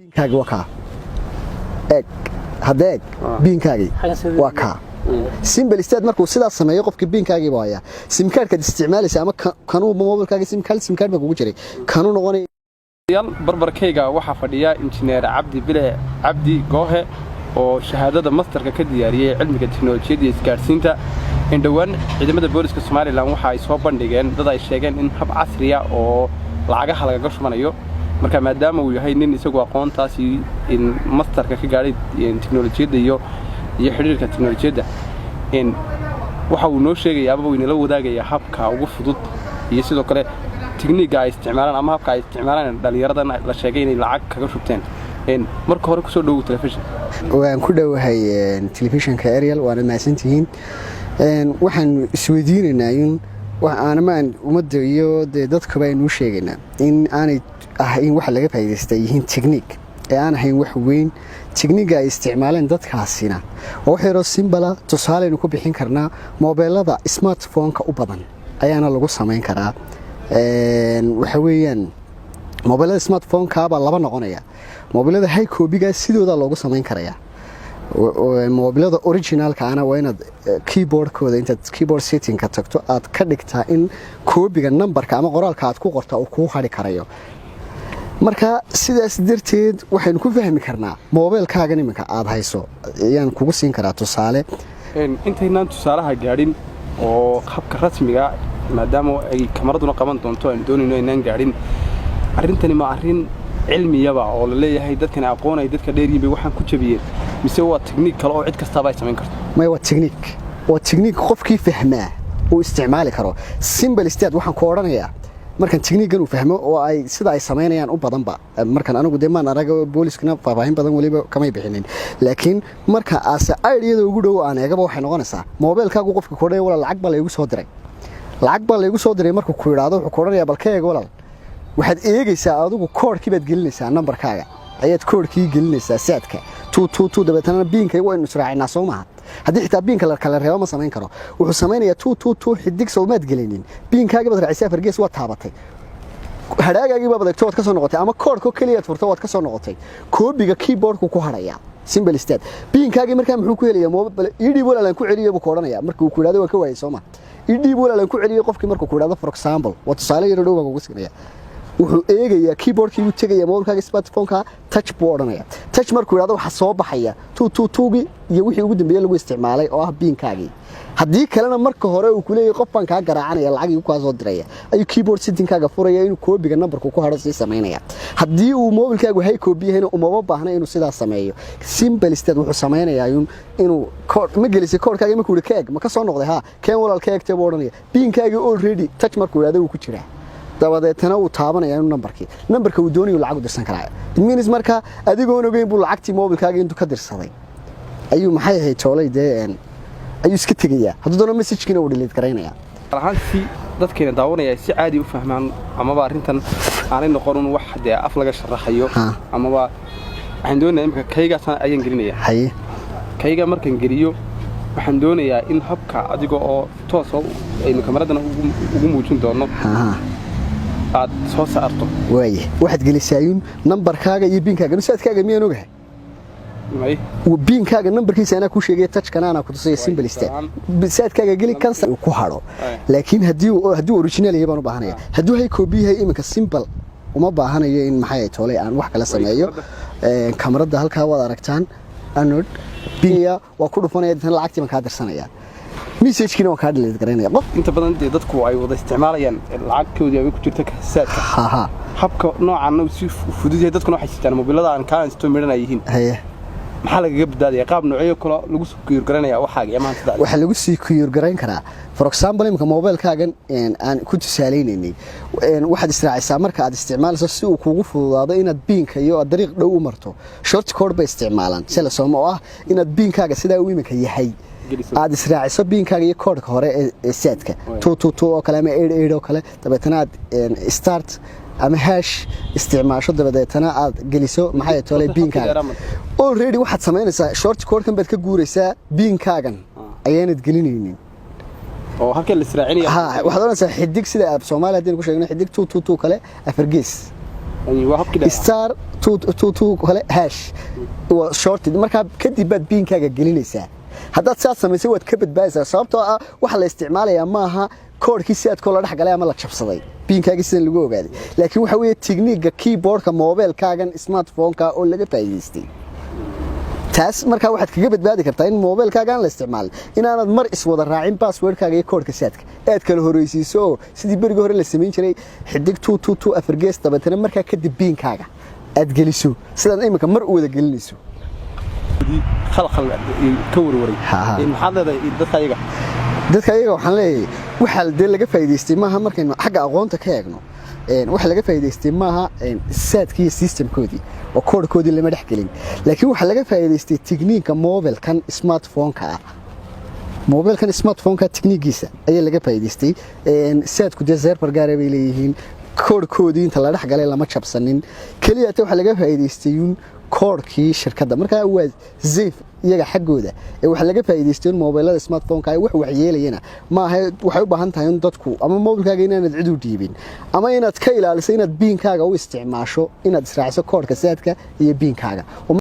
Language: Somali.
biinkaaga waa kaa eeg hadda eeg biinkaagii waa kaa simple state markuu sidaas sameeyo qofka biinkaagii baa haya sim card ka isticmaalaysa ama kanuu mobilkaaga sim card ba kugu jiray kanuu noqonay barbarkayga waxa fadhiya injineer Cabdi Bile Cabdi Goohe oo shahaadada masterka ka diyaariyay cilmiga tiknoolajiyada iyo isgaarsiinta indhawaan ciidamada booliska Soomaaliland waxa ay soo bandhigeen dad ay sheegeen in hab casri ah oo lacagaha laga shubanayo marka maadaama uu yahay nin isagu aqoontaasi in masterka ka gaaray tiknoolajiyada iyo xiriirka tiknoolajiyada in waxa uu noo sheegay ababa inala wadaagaya habka ugu fudud iyo sidoo kale tikniiga ay isticmaalaan ama habka ay isticmaalaan dhalinyarada la sheegay inay lacag kaga shubteen marka hore ku soo dhaw telefishin waan ku dhawahay telefishinka Ariel waana maasantihiin waxaan isweydiinaynaa in waxaan umada iyo dadka baa inuu sheegaynaa in aanay ahayn wax laga faa'iideystay yihiin tikniik ee aan ahayn wax weyn tikniiga ay isticmaalaan dadkaasina wax yar oo simple tusaale ku bixin karnaa mobilada smartphone-ka u badan ayaana lagu sameyn karaa waxa weeyaan mobilada smartphone-ka baa laba noqonaya mobilada high copy-ga sidooda loogu sameyn karaya mobilada original-ka ana waa inaad keyboard-kooda intaad keyboard setting-ka tagto aad ka dhigtaa in copy-ga number-ka ama qoraalka aad ku qorto uu ku xari karayo marka sidaas darteed waxaan ku fahmi karnaa mobilkaaga nimanka aad hayso ayaan kugu siin karaa tusaale intaynaan tusaalaha gaadhin oo habka rasmiga maadaama ay kamaraduna qaban doonto aan doonayno inaan gaadhin arintani ma arin cilmiyaba oo la leeyahay dadkan aqoon ay dadka dheer yihiin waxaan ku jabiyeen mise waa technique kale oo cid kasta ay sameyn karto ma waa technique qofkii fahmaa uu isticmaali karo simple state waxaan ku oranayaa markan technique-gan uu fahmo oo ay sida ay sameynayaan u badan ba markan anigu deemaan araga booliskana faahfaahin badan waliba kamay bixinin laakiin marka aas idea-da ugu dhow aan eegaba waxay noqonaysaa mobilkaagu qofka koodhay wala lacag baa la igu soo diray markuu ku yiraahdo wuxuu koodhanaya balkeega walaal waxaad eegaysaa adigu koodhkii baad gelinaysaa numberkaaga ayaad koodhkii gelinaysaa saadka 222 dabeetana biinka waynu israacinaa Soomaha haddii xitaa biinka la kala reebo ma sameyn karo wuxuu sameeyaa 222 xidig Soomaad gelinin biinkaaga baad raacaysaa fargees waa taabatay hadhaagaagii baad adagto waad ka soo noqotay ama koodhko kaliya furto waad ka soo noqotay koobiga keyboardku ku haraya simple state biinkaagii markaa muxuu ku helayaa mobile idii walaalan ku celiyo buu koodhanaya markuu ku yiraahdo waa ka waayay Soomaa idii walaalan ku celiyo qofkii markuu ku yiraahdo for example waa tusaale yar dhow baan ugu siinaya wuxuu eegayaa keyboardkii uu tagaya mobilkaaga smartphone-ka touch buu odhanaya touch markuu yiraahdo waxa soo baxaya 222 iyo wixii ugu dambeeyay lagu isticmaalay oo ah biinkaagii haddii kalena marka hore uu ku leeyahay qof baan ka garaacanaya lacag uu ka soo diraya ayuu keyboard setting-kaaga furaya inuu koobiga numberku ku haro si sameynaya haddii uu mobilkaagu hay koobi yahay uma baahna inuu sidaas sameeyo simple state wuxuu sameynayaa inuu code ma gelisay code-kaaga ma ku yiri keeg ma ka soo noqday ha keen walaal keegtay buu odhanaya biinkaagii already touch markuu yiraahdo uu ku jiraa dabadeetana uu taabanaya inuu numberka uu doonayo lacag u dirsan karaa idminis marka adigoo ogeyn buu lacagtii mobilkaaga intuu ka dirsaday ayuu maxay ahayd toolay ayuu iska tagayaa hadduu doono message-kiina uu delete gareynaya ahaantii dadkeena daawanaya si caadi u fahmaan ama arintan aanay noqon wax af laga sharaxayo ama waxaan doonayaa imka kayga ayaan gelinaya kayga markaan geliyo waxaan doonayaa in habka adiga oo toos aynu kamaradana ugu muujin doono aad soo saarto waxaad gelisayun numberkaaga iyo biinkaaga nusaadkaaga miyaan ogahay biinkaaga numberkiisa ana ku sheegay touch-kana ana ku tusay simple state bisaadkaaga geli kansa ku haro laakiin hadii original yahay baan u baahanaya haduu hay copy yahay iminka simple uma baahanayo in maxay ay toolay aan wax kala sameeyo kamarada halka waad aragtaan anod biya waa ku dhufanaya tan lacagtii ma ka dirsanaya message-kiina waa ka delete gareynaya qof inta badan dadku ay wada isticmaalayaan lacagtoodii ay ku jirto kasaadka habka noocan uu si fudud yahay dadkuna waxay sitaan mobilada aan ka insto miranayeen maxaa laga badbaadiyaa qaab noocyo kale lagu soo kuyur garanaya waxa lagu sii kuyur gareyn karaa for example imka mobilkaaga aan ku tusaaleynay waxaad israacaysaa marka aad isticmaalayso si uu kugu fududaado inaad biinka iyo dariiq dhow u marto short code bay isticmaalaan sida Soomaa oo ah inaad biinkaaga sida uu imika yahay aad israaciso biinkaaga iyo koodhka hore ee saadka 222 oo kale ama 88 oo kale dabeetana aad start ama hash isticmaasho dabadeetana aad geliso maxay toolay biinkaaga already waxaad sameynaysaa short code-kan baad ka guuraysaa biinkaagan ayaanad gelinaynin oo halka la israacinayo waxaad oranaysaa xidig sida aad Soomaaliya hadii ku sheegno xidig 222 kale afargees waa habkii dheer star 222 kale hash waa shorted marka kadib baad biinkaaga gelinaysaa haddaad saad samaysay waad ka badbaadaysaa sababtoo ah waxa la isticmaalayaa maaha koodhkii si aad kula dhex galay ama la jabsaday biinkaaga sidan lagu ogaaday laakiin waxa weeye tikniigga keyboardka mobilkaagan smartphone-ka oo laga faa'iideystay taas marka waxaad kaga badbaadi kartaa in mobilkaaga aan la isticmaalin inaanad mar iswada raacin passwordkaaga iyo koodhka saadka aad kala horeysiiso sidii bariga hore la sameyn jiray xidig 222 afar gees dabatana marka kadib biinkaaga aad geliso sidan iminka mar u wada gelinayso khalkhal ka warwaray maxaad leedahay dadka ayaga waxaan leeyahay waxa dee laga faa'iideystay maaha markaynu xagga aqoonta ka eegno waxa laga faa'iideystay maaha saadkii iyo systemkoodii oo koodhkoodii lama dhex gelin laakiin waxa laga faa'iideystay tikniinka mobilkan smartphone-ka tikniigiisa ayaa laga faa'iideystay saadku dee server gaar ah bay leeyihiin koodhkoodii inta la dhex galay lama jabsanin kaliya waxa laga faa'iideystay koodhkii shirkadda marka waa zeef iyaga xaggooda waxa laga faa'iideystay mobilada smartphone-ka ay wax yeelayna ma aha waxay u baahan tahay in dadku ama mobilkaaga inaad cid u dhiibin ama inaad ka ilaaliso inaad biinkaaga u isticmaasho inaad israaciso koodhka saadka iyo biinkaaga